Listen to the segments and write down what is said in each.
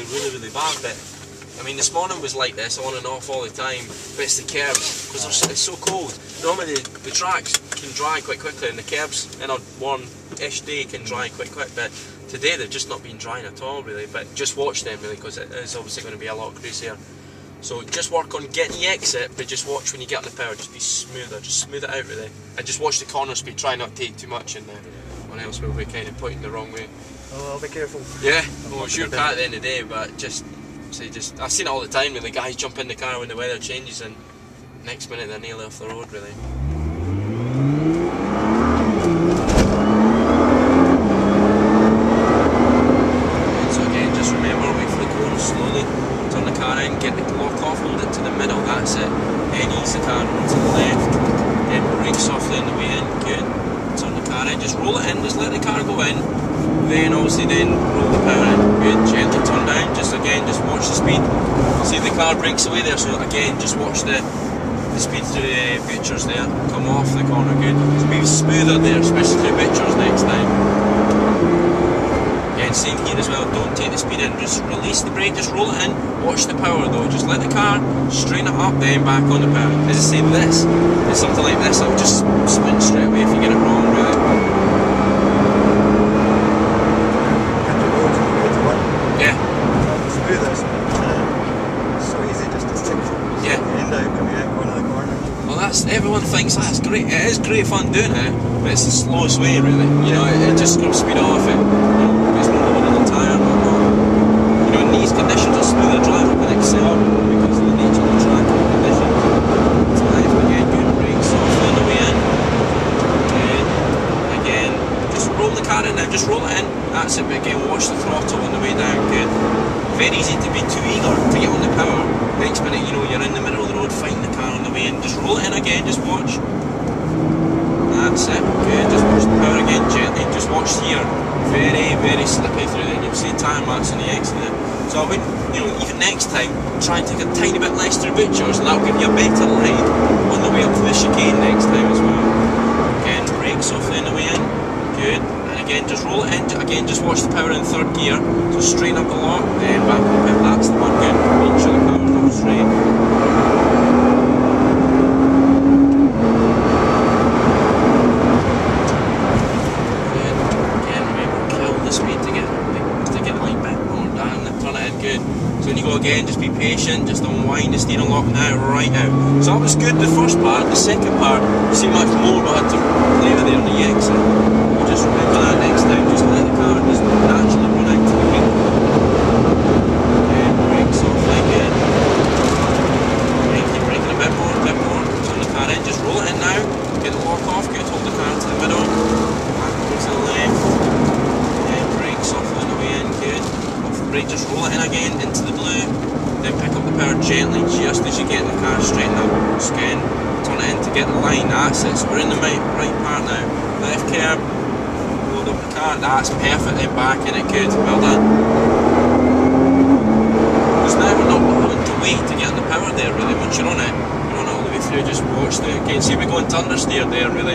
generally really bad, but I mean this morning was like this, on and off all the time, but it's the curbs, because it's so cold. Normally the tracks can dry quite quickly, and the curbs in a warm-ish day can dry quite quick, but today they've just not been drying at all really. But just watch them really, because it is obviously going to be a lot greasier. So just work on getting the exit, but just watch when you get on the power, just be smoother, just smooth it out really. And just watch the corner speed, try not to take too much in there, or else we'll be kind of pointing the wrong way. Oh, I'll be careful. Yeah, well it's your car at the end of the day, but I've seen it all the time really, guys jump in the car when the weather changes and next minute they're nearly off the road really. So again, just remember, wait for the corner slowly, turn the car in, get the lock off, hold it to the middle, that's it. Then ease the car over to the left, then brake softly on the way in, good. Turn the car in, just roll it in, just let the car go in. Then obviously roll the power in, good, gently turn down, just watch the speed. See the car brakes away there, so again just watch the speed through the butchers there, come off the corner, good. So be smoother there, especially through butchers next time. Again, same here as well, don't take the speed in, just release the brake, just roll it in, watch the power though, just let the car strain it up, then back on the power. As I say, this is something like this, I'll just spin straight away if you get it wrong really. Everyone thinks that's great. It is great fun doing it, but it's the slowest way really. You know, it just comes speed off it. It's not lower than the tyre and whatnot. You know, in these conditions, a smoother driver can excel because of the nature of the track and the conditions. So left again, good brake softly on the way in. Again, just roll the car in now. Just roll it in. That's it. But again, watch the throttle on the way down. Good. Very easy to be too eager to get on the power. Next minute, you know, you're in the middle of the road fighting the car on the way in. Just roll it in again, just watch. That's it, good. Just watch the power again gently. Just watch here. Very slippy through there. You'll see tyre marks on the exit there. So I would, you know, even next time, try and take a tiny bit less through butchers, and that'll give you a better ride on the way up to the chicane next time as well. Again, brake softly on the way in. Good. Again, just roll it in, again just watch the power in third gear, so straighten up the lock, then back up the pit, that's the one, good, make sure the power's all straight. Good, again remember, kill the speed to get like a bit more down, then turn it in, good. So when you go again, just be patient, just unwind the steering lock now, right out. So that was good, the first part. The second part, you see much more we had to play with there on the exit. Just remember that next time, just let the car just naturally run out to the brake. Brake softly again. Keep braking a bit more, turn the car in, just roll it in now, get the lock off, good, hold the car to the middle, back over to the left, brake softly on the way in, good, off the brake, just roll it in again, into the blue, then pick up the power gently, just as you get the car straightened up, again, turn it in to get the line, that's it, so we're in the right part now, left curb, up the car, that's perfect, then back in it, good, well done. Because now we're not having to wait to get on the power there really, once you're on it all the way through, just watch the, again, see we going to understeer there really.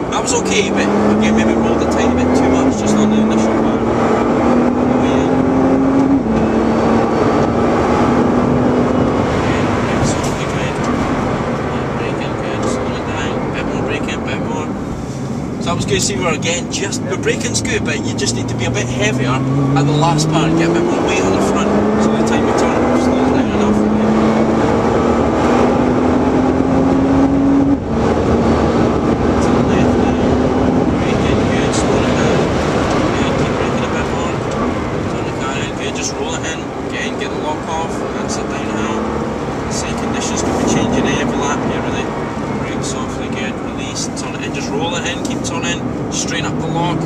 That was okay, but again maybe rolled a tiny bit too much just on the initial part. So that was good, see we're again the braking's good, but you just need to be a bit heavier at the last part, get a bit more weight on the front, so by the time you turn, slow it down enough. To the left now, braking, good, slow it down, good, keep braking a bit more, turn the car in, good, just roll it in, again, get the lock off, that's it down now. See conditions could be changing every lap here really. Softly, good, release, turn it in, just roll it in, keep turning, straighten up the lock,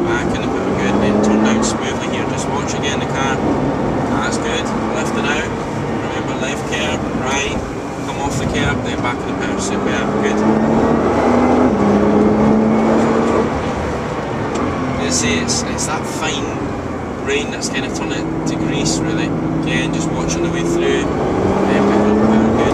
back in the power, good, then turn down smoothly here, just watch again the car, that's good, lift it out, remember left curb, right, come off the curb, then back in the power, superb, good. You see, it's that fine grain that's kind of turning it to grease really, again, just watching the way through, then back up the power, good.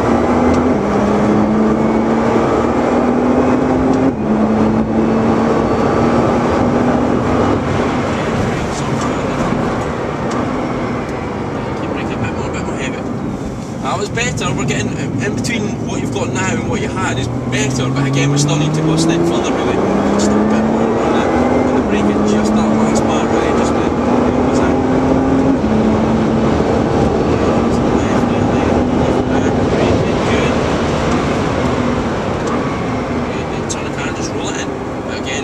that was better. We're getting in between what you've got now and what you had is better, but again we still need to go a step further really. Just a bit more on the braking, just that last part really, just a bit, what's that?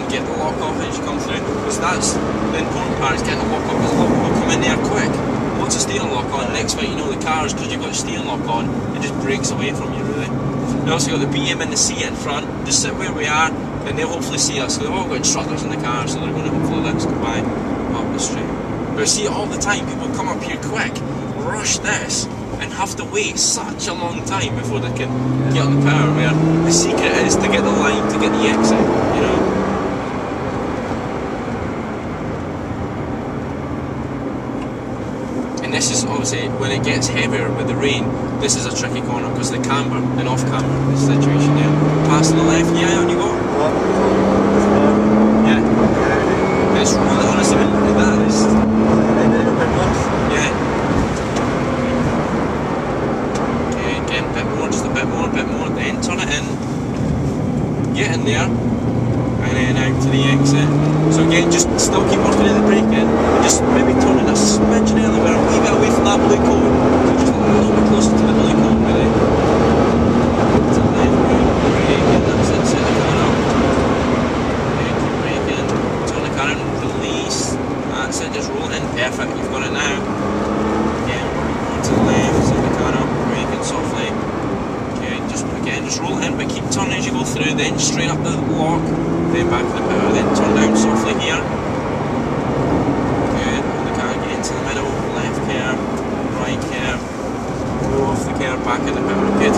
Get the lock off as you come through, because that's the important part, is getting the lock off, because the lock will come in there quick. Once the steering lock on, next thing you know the car's, because you've got the steering lock on, it just breaks away from you really. We also got the BM and the C in front, just sit where we are, and they'll hopefully see us, because they've all got instructors in the car, so they're going to hopefully let us go by up the street. But see, all the time, people come up here quick, rush this, and have to wait such a long time before they can get on the power, where the secret is to get the line, to get the exit, you know. This is obviously, when it gets heavier with the rain, this is a tricky corner because the camber and off camber, the situation there. Pass to the left, yeah, on you go. Yeah. It's really, honestly, that is. Yeah. Okay, again, a bit more, just a bit more, then turn it in, get in there, and then out to the exit. So again, just still keep working in the brake in, and just maybe turning a smidge early, we're a wee bit away from that blue cone, so just a little bit closer to the blue cone really. To the left, brake in, that's it, set the car up. Okay, keep braking, turn the car in, release, that's it, just roll it in, perfect, you've got it now. Again, to the left, set the car up, braking softly. Just roll it in, but keep turning as you go through, then straight up the lock, then back to the power, then turn down softly here. Good, hold the car, get into the middle, left curve, right curve, go off the curve, back in the power, good.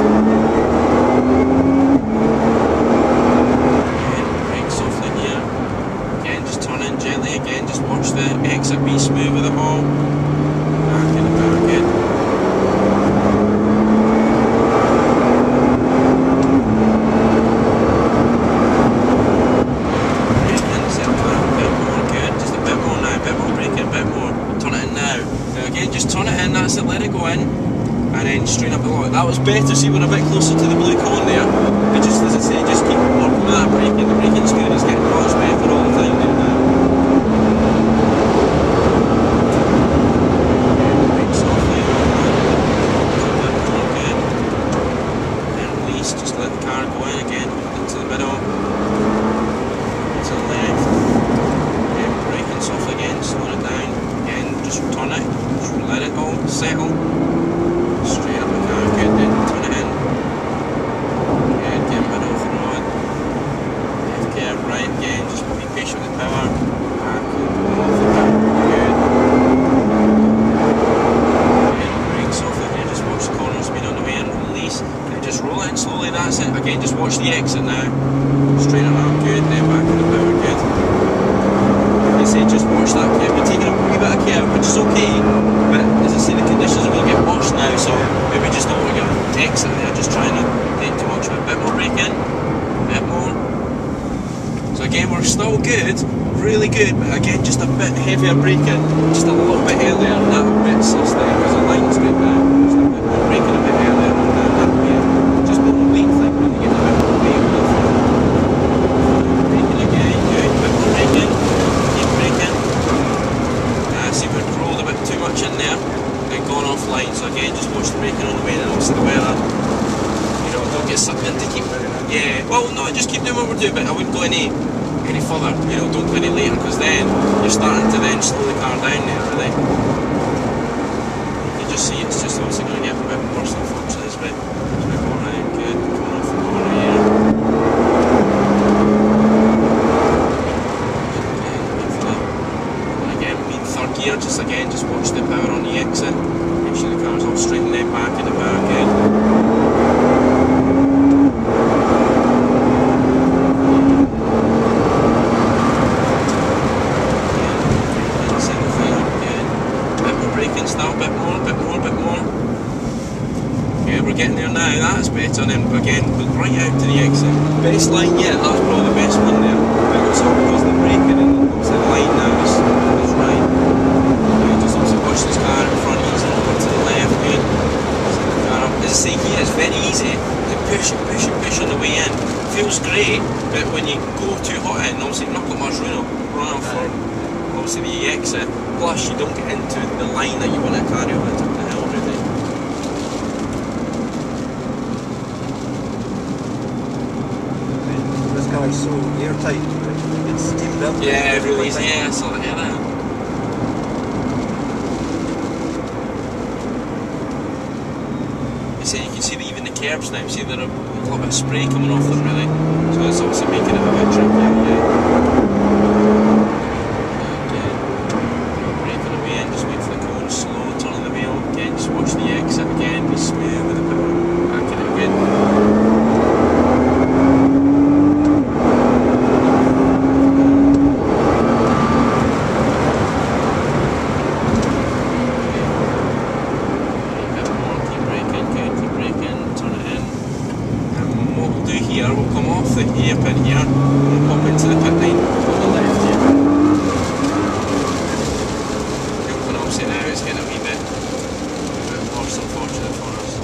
Again, brake softly here. Again, just turn in gently, again, just watch the exit, be smooth with it all. Back in the power, good. That's it, let it go in, and then straight up the lock. That was better, see, we're a bit closer to the blue cone there, but just as I say, just keep working with that braking. The braking's good, it's getting much better all the time there now. Brake softly, good, and release, just let the car go in again, into the middle, to the left, and braking softly again, slow it down, again, just turn it. Let it all settle. Straight up the car, good, then turn it in. Good, get middle of the road. Left curve, right again, just be patient with the power. Back, off the car, good. Good, brakes off it there, just watch the corner speed on the way in, release. Then just roll it in slowly, that's it. Again, just watch the exit now. Straight around, good, then back to the power, good. Say just watch that curve, you're taking a wee bit of curve, which is okay, but as I say, the conditions are going to get worse now, so maybe just don't want to get exit there, just trying to take too much of it. A bit more brake in, a bit more. So again, we're still good, really good, but again, just a bit heavier braking, just a little bit earlier, and that bit sus there, because the line's good now, just a bit more braking a bit earlier, and that way, just a little weight thing when you get a bit more weight with braking again, good, a bit more braking. See, we've rolled a bit too much in there and gone offline, so again, just watch the braking on the way, and obviously the weather, you know, don't get sucked in to keep, yeah, well, no, just keep doing what we're doing, but I wouldn't go any further, you know, don't go any later, because then you're starting to then slow the car down there, really. You can just see it's just obviously going to get a bit worse, unfortunately, it's a bit more right, good, coming off the corner here. Gear, just again, just watch the power on the exit, make sure the car's all straight and then back in the power again. Set the thing up again. Bit more braking still, bit more. Okay, we're getting there now, that's better, and then again, right out to the exit. Best line yet, that's probably the best one there. But it's all because of the braking, and obviously the line now is right. Just obviously watch this car in front, easy over to the left, good. Set the car up. As I you want to carry over the top of the hill, really. This car's so airtight, it gets steamed up. Yeah, it really is. Yeah, I saw that. Yeah, that. You see, you can see that even the curbs now. See, there's a little bit of spray coming off them, really. So it's obviously making it a bit tricky. Yeah. Braking away and just wait for the cone, slow, turning the wheel. Again, just watch the exit again. Be smooth with the power. Back in it again. We'll come off the hairpin here and pop into the pit lane on the left here. And obviously now it's getting a wee bit worse, unfortunately for us.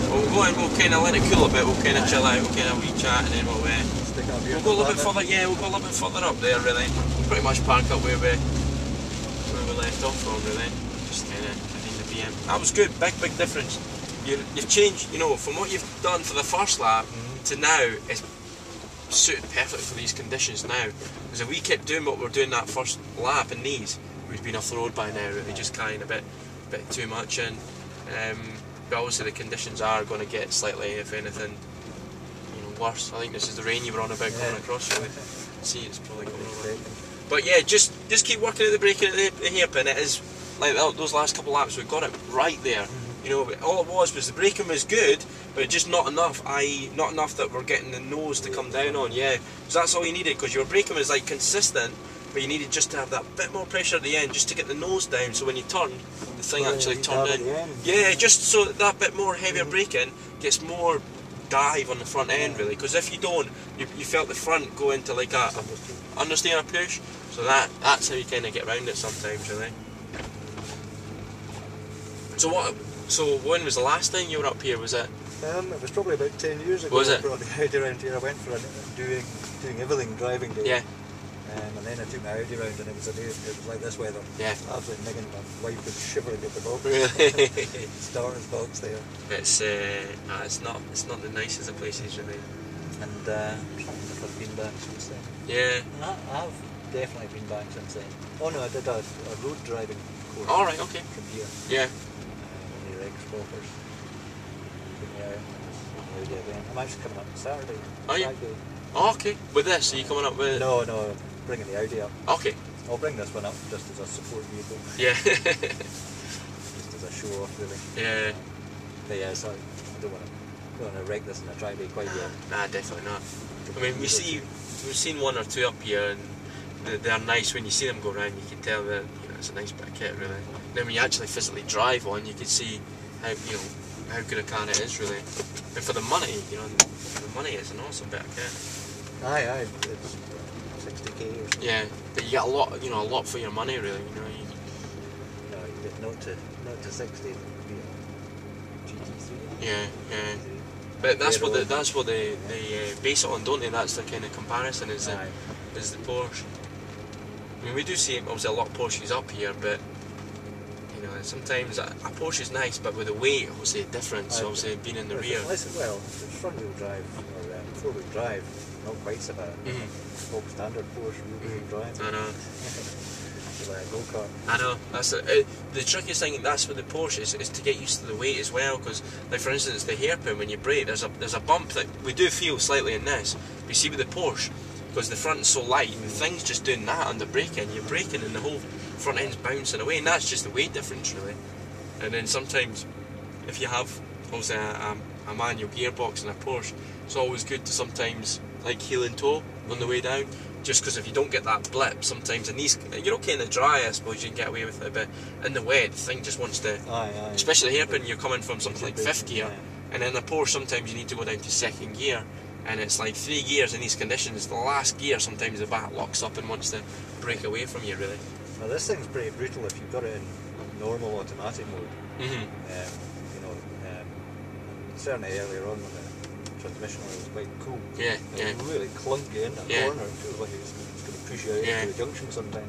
But we'll go in, we'll kind of let it cool a bit, we'll kind of chill out, we'll kind of wee chat, and then we'll go a little bit further. Yeah, we'll go a little bit further up there, really. We'll pretty much park up where we left off from, really. Just kind of behind the BM. That was good, big difference. You've changed, you know, from what you've done for the first lap to now, it's suited perfect for these conditions now. Because if we kept doing what we were doing that first lap in these, we'd been off the road by now, really, just carrying a bit too much in. But obviously the conditions are going to get slightly, if anything, you know, worse. I think this is the rain you were on about coming across, really. See, it's probably coming over. But yeah, just keep working at the braking at the hairpin. It is like those last couple of laps, we got it right there. You know, all it was the braking was good, but just not enough. Not enough that we're getting the nose to come down on. Yeah, because that's all you needed. Because your braking was like consistent, but you needed just to have that bit more pressure at the end, just to get the nose down. So when you turn, the thing actually turned in. Yeah, just so that bit more heavier braking gets more dive on the front end, really. Because if you don't, you felt the front go into like a understeer push. So that's how you kind of get around it sometimes, really. So when was the last time you were up here? Was it? It was probably about 10 years ago. Was it? I brought the Audi around here. I went for doing everything driving day. Yeah. And then I took my Audi around, and it was like this weather. Yeah. Absolutely nigging. My wife was shivering at the box. Really? Starter's box there. It's not the nicest of places, really. And I've been back since then. Yeah. I've definitely been back since then. Oh no, I did a road driving course. All right. Okay. From here. Yeah. Spotters. I'm actually coming up on Saturday. Oh yeah. Oh, okay. With this, are you coming up with? No, bringing the Audi up. Okay. I'll bring this one up just as a support vehicle. Yeah. Just as a show off, really. Yeah. But yeah, so I don't want to wreck this in a driveway quite yet. Nah, definitely not. I mean, we've seen one or two up here, and they're nice. When you see them go around, you can tell that, you know, it's a nice bit of kit, really. Then when you actually physically drive one, you can see how good a car it is, really. And for the money, you know, the money is an awesome bit of kit. Aye, it's 60k or something. Yeah, but you get a lot for your money, really. You know, no, you get not to 60. GT3. Yeah. But that's what they base it on, don't they? That's the kind of comparison is the Porsche. I mean, we do see obviously a lot of Porsches up here, but you know, sometimes a Porsche is nice, but with the weight, obviously difference. Obviously being in the rear. Well, if it's front wheel drive or four wheel drive, not quite so bad. Old standard Porsche wheel drive. I know. Like a go-kart. I know. That's the trickiest thing. That's with the Porsche is to get used to the weight as well. Because, like for instance, the hairpin when you brake, there's a bump that we do feel slightly in this. But you see with the Porsche, because the front is so light, the thing's just doing that under braking. You're braking and the whole front end's bouncing away, and that's just the weight difference, really. And then sometimes, if you have obviously a manual gearbox in a Porsche, it's always good to sometimes like heel and toe on the way down. Just because if you don't get that blip, sometimes in these, you're okay in the dry, I suppose you can get away with it, but in the wet, the thing just wants to, especially the hairpin, you're coming from something like 5th gear, and in the Porsche sometimes you need to go down to 2nd gear, and it's like 3 gears in these conditions. The last gear, sometimes the back locks up and wants to break away from you, really. Well, this thing's pretty brutal if you've got it in normal automatic mode. You know, certainly earlier on when the transmission was quite cool. Yeah, it was really clunky in that corner. It feels like it's going to push you out into the junction sometimes.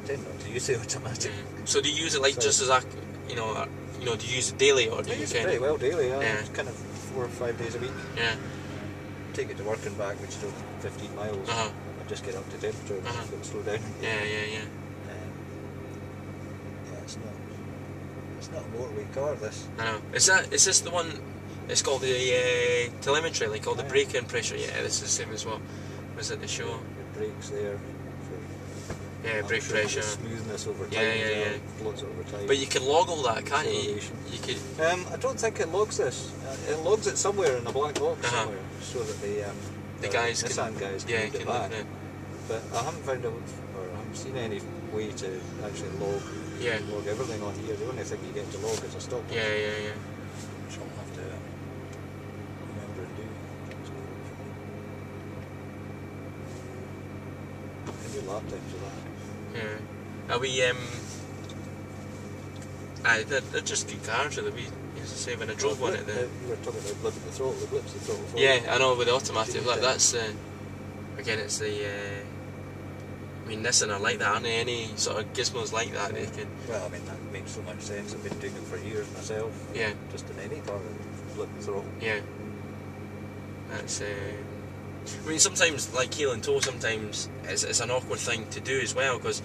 tend not to use the automatic. So do you use it like just as a, do you use it daily, or do you use it pretty well daily, yeah. Kind of 4 or 5 days a week. Yeah. Take it to work and back, which is 15 miles. I just get up to temperature and slow down. Yeah. Yeah, it's not a motorway car, this. I know. Is this the one? It's called the telemetry, like all the brake-in pressure. Yeah, this is the same as well. Was it the show? The brakes there. Brake pressure. Smoothness over time. Yeah. Lots over time. But you can log all that, can't you? You could. I don't think it logs this. It logs it somewhere in a black box somewhere, so that the guys NIssan guys can read it back. But I haven't found out, or I haven't seen any way to actually log everything on here. The only thing you get to log is a stop. Yeah. Which I'll have to remember and do. I do lap times of that. Yeah. Are we they're just good cars really. We, as I say, when I drove one at the... You were talking about blipping the throttle, the blips the throttle forward. Yeah, I know, with the automatic, that's again, it's the I mean, Nissan are like that, aren't they? Any sort of gizmos like that, they can... Well, I mean, that makes so much sense. I've been doing it for years myself. Yeah. Just in any car, blip the throttle. Yeah. That's I mean, sometimes, like heel and toe, sometimes it's an awkward thing to do as well, because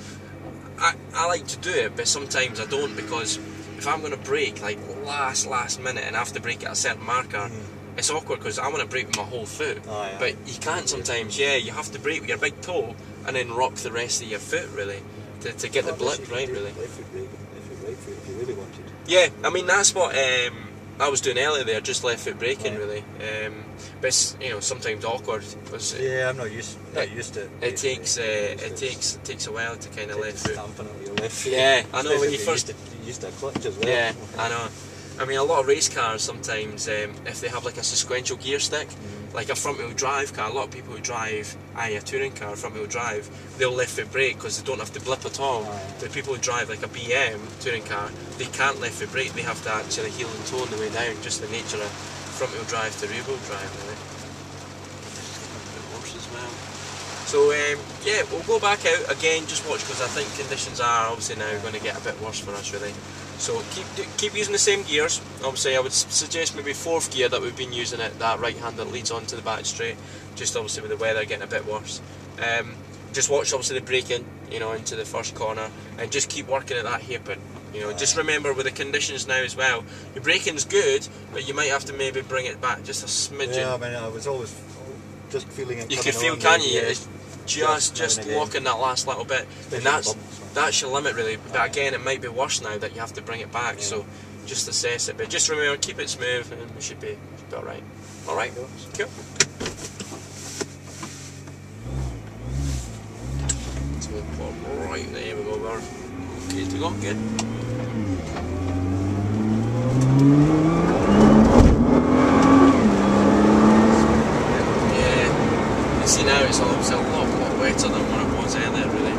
I like to do it, but sometimes I don't, because if I'm going to brake like last minute and I have to brake at a certain marker, it's awkward because I want to brake with my whole foot. But you can't sometimes. You have to brake with your big toe and then rock the rest of your foot really to get the blip right really. Left foot brake if you right foot if you really wanted. Yeah, I mean that's what I was doing earlier there, just left foot braking really. But it's, sometimes awkward because I'm not used to it. It takes a while to kind of left foot. Stamping on your left foot. Yeah, I know when you first used to a clutch as well. Yeah, I know. I mean, a lot of race cars sometimes, if they have like a sequential gear stick, like a front-wheel drive car, a lot of people who drive a touring car, front-wheel drive, they'll left foot brake because they don't have to blip at all. But people who drive like a BM touring car, they can't left foot brake, they have to actually heel and toe on the way down, just the nature of front-wheel drive to rear-wheel drive really. A bit worse as well. So yeah, we'll go back out again, just watch, because I think conditions are obviously now going to get a bit worse for us really. So keep using the same gears. Obviously I would suggest maybe 4th gear that we've been using it, that right hand that leads onto the back straight, just obviously with the weather getting a bit worse. Just watch obviously the braking, into the first corner, and just keep working at that hairpin. Just remember with the conditions now as well, your braking's good, but you might have to maybe bring it back just a smidgen. Yeah, I mean, I was always just feeling it. You can feel, can you? It's just walking that last little bit, and that's your limit really. But again, it might be worse now that you have to bring it back. So just assess it, but just remember, keep it smooth, and we should be all right. All right, cool. So we'll pop right there. We go. We're okay to go. Good. See now it's obviously a lot wetter than what it was earlier really.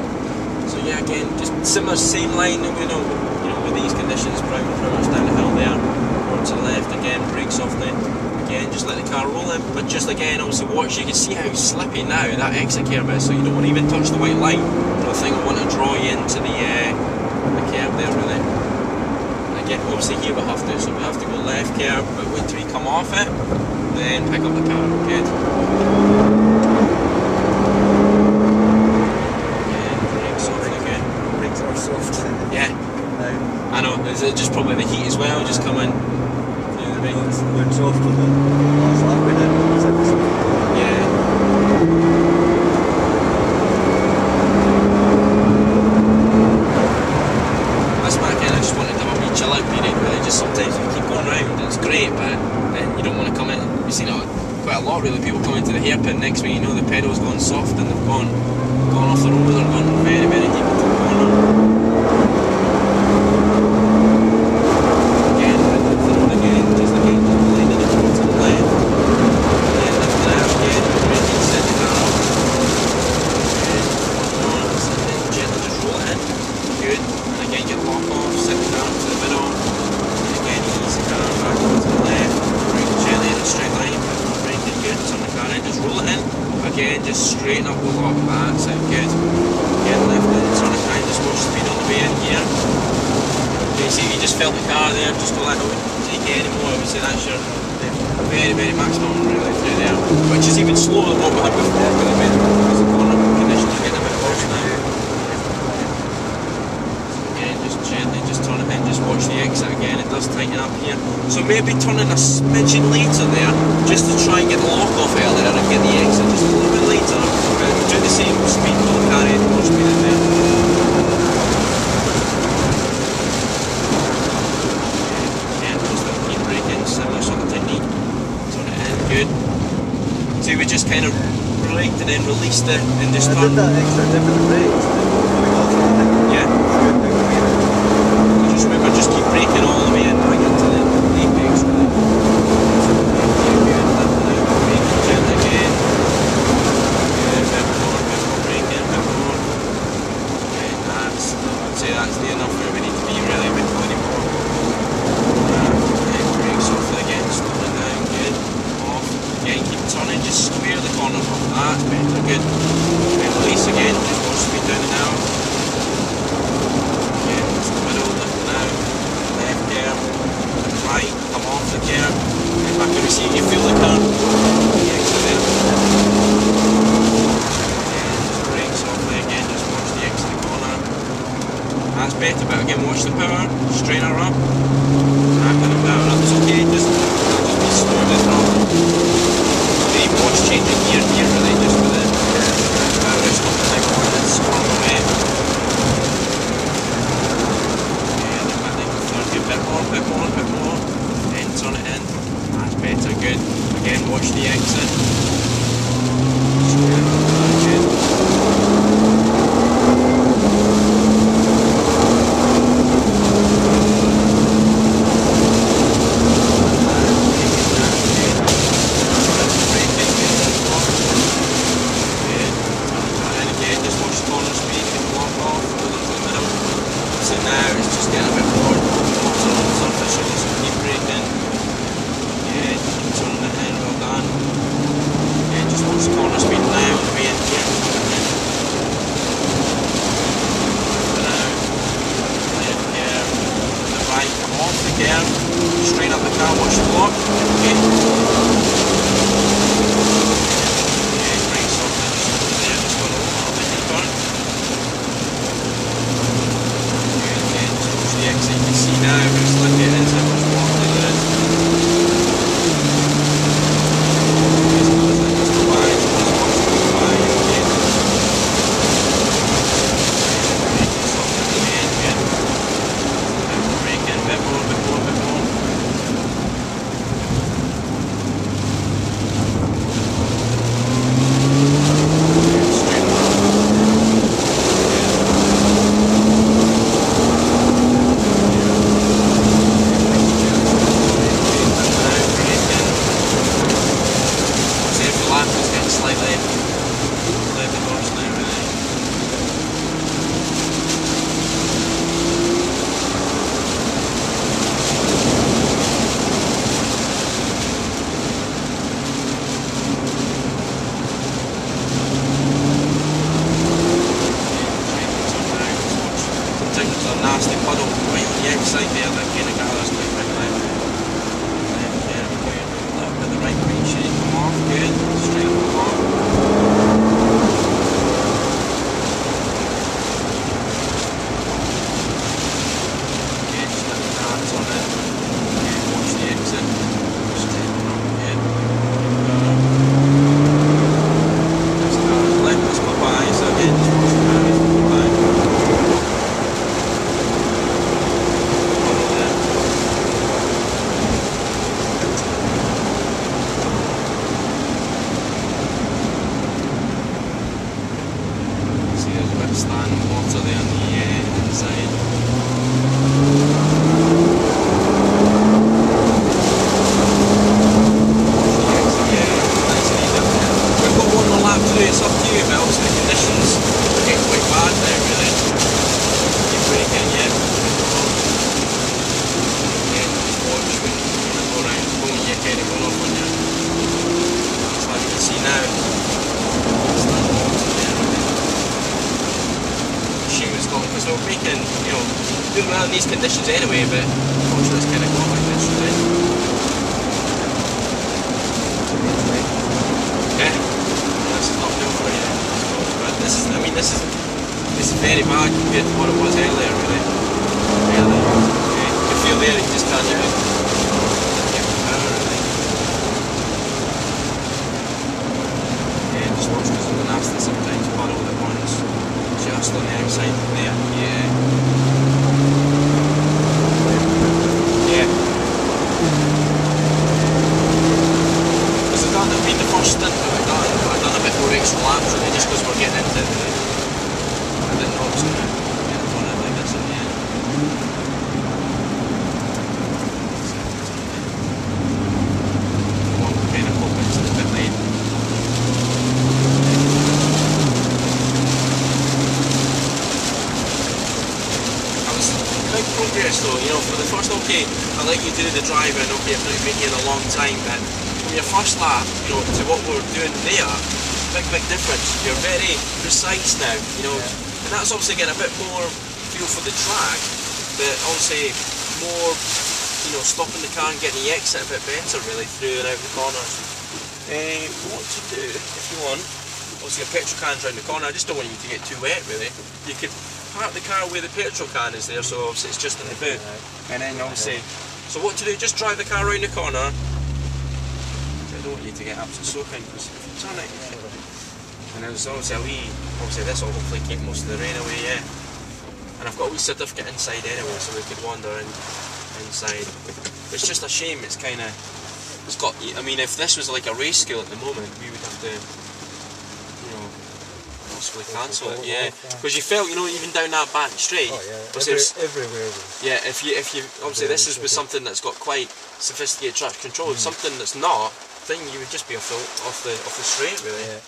So yeah, again, just similar same line, with these conditions, pretty much down the hill there, or to the left again, brake softly, again just let the car roll in, but just again obviously watch, you can see how slippy now that exit curve is, so you don't want to even touch the white line. I think I want to draw you into the curve there really. And again, obviously here we have to, so we have to go left curve, but wait till we come off it, then pick up the car, good. Yeah, I know, is it just probably the heat as well, just coming through the ring? It's going softer than the last lap we did. Yeah. That's why again, I just wanted to have a wee chill out period really, just sometimes you keep going round, it's great, but then you don't want to come in, you've seen it quite a lot really, people come into the hairpin, next thing you know the pedal's gone soft and they've gone off the road, they're gone very, very deep into the corner. Just straighten up the lock, that's it, good. Again, left it, turn it kind of slow just felt the car there, just to let it take it anymore. Obviously that's your very, very maximum really through there, which is even slower than what we had before, but because the corner conditions are getting a bit worse now. Again, just gently, just turn it in, just watch the exit again, it does tighten up here. So maybe turning a smidgen later there, just to try and get the lock off earlier and get the exit just a little bit later, but do the same speed, don't carry any more speed in there. Similar sort of technique. Turn it in, good. See, we just kind of braked and then released it and just turned. I did that extra dip in the brakes coming off the thing. Yeah. Just remember, just keep braking all the way in right into the apex really. Braking gently again. Good, a bit more braking, a bit more. Okay, I'd say that's near enough where we need to be really, a bit anymore. Softly again, slowing down, good, off, again keep turning, just square the corner off, that's better, good, then release again, just more speed down and out, again, it's the middle, lifting out, left gear, right, come off the gear, and back in the seat, you feel the car, the exit there, again, just brake softly again, just watch the exit the corner, that's better, but again watch the power, strain her up, it's okay, just be slow as well. They watch changing gear here really, just with the power is not like one that's sprung away. And I think a bit more, then turn it in. That's better, good. Again, watch the exit. Good. Straight up the car, watch the block. Okay. Brake softly, just there, just got a little bit deeper. Okay, just watch the exit. You can see now how slippy it is, how much water there is. Just go by, just watch it go by. Okay. Brake softly again, good. Braking, a bit more. do well in these conditions anyway, but unfortunately it's kind of got like this, right? Yeah, this is not new for you. But this is, I mean, this is very bad compared to what it was earlier, really. Yeah, you can feel there, you just can't even get the power, really. Yeah, just watch because of the nasty sometimes puddle that runs just on the outside there. Yeah. Yeah. Because I've done, I mean, the first stint that I've done a bit more extra laps really, just because we're getting into it really. I didn't know it was going to get on it like this at the end. Well, kind of hoping it's a bit late. Big progress though, you know, for the first, okay, I let you do the driving, okay, I've not been here in a long time, but from your first lap, you know, to what we're doing there, big difference. You're very precise now, you know, and that's obviously getting a bit more feel for the track, but obviously more, you know, stopping the car and getting the exit a bit better really through and out the corners. What to do, if you want, obviously your petrol can's round the corner, I just don't want you to get too wet really. You could park the car where the petrol can is there, so obviously it's just in the boot. And then obviously, so what to do, just drive the car round the corner. I don't want you to get absolutely soaking because if you turn it, and there's obviously a wee, obviously this will hopefully keep most of the rain away, yeah. And I've got a wee certificate inside anyway, so we could wander inside. But it's just a shame, it's kind of, it's got, I mean if this was like a race school at the moment, we would have to, you know, possibly cancel it, yeah. Because you felt, you know, even down that back straight. Oh yeah, everywhere. Yeah, if you obviously this is with something that's got quite sophisticated traction control. Something that's not, then you would just be off the straight really. Yeah.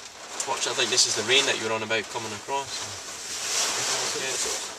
Watch, I think this is the rain that you were on about coming across. Yeah, so